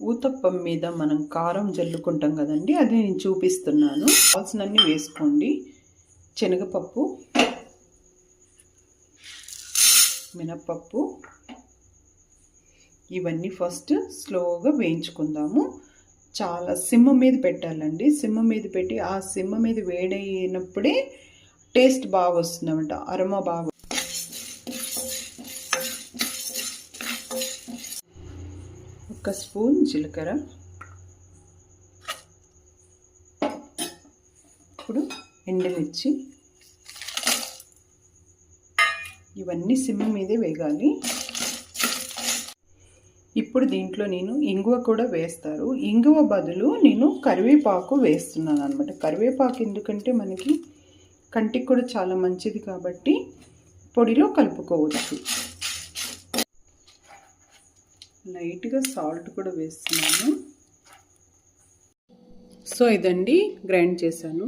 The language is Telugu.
ఊతప్పం మీద మనం కారం జల్లుకుంటాం కదండి, అది నేను చూపిస్తున్నాను. కావాల్సినన్ని వేసుకోండి. శనగపప్పు, మినప్పప్పు, ఇవన్నీ ఫస్ట్ స్లోగా వేయించుకుందాము. చాలా సిమ్ మీద పెట్టాలండి. సిమ్ మీద పెట్టి ఆ సిమ్ మీద వేడైనప్పుడే టేస్ట్ బాగా వస్తుందన్నమాట, అరోమా బాగా. ఒక స్పూన్ జీలకర్ర, ఇప్పుడు ఎండుమిర్చి, ఇవన్నీ సిమ్ మీదే వేగాలి. ఇప్పుడు దీంట్లో నేను ఇంగువ కూడా వేస్తారు. ఇంగువ బదులు నేను కరివేపాకు వేస్తున్నాను అనమాట. కరివేపాకు ఎందుకంటే మనకి కంటికి కూడా చాలా మంచిది కాబట్టి పొడిలో కలుపుకోవచ్చు. లైట్గా సాల్ట్ కూడా వేస్తున్నాను. సో ఇదండి, గ్రైండ్ చేశాను.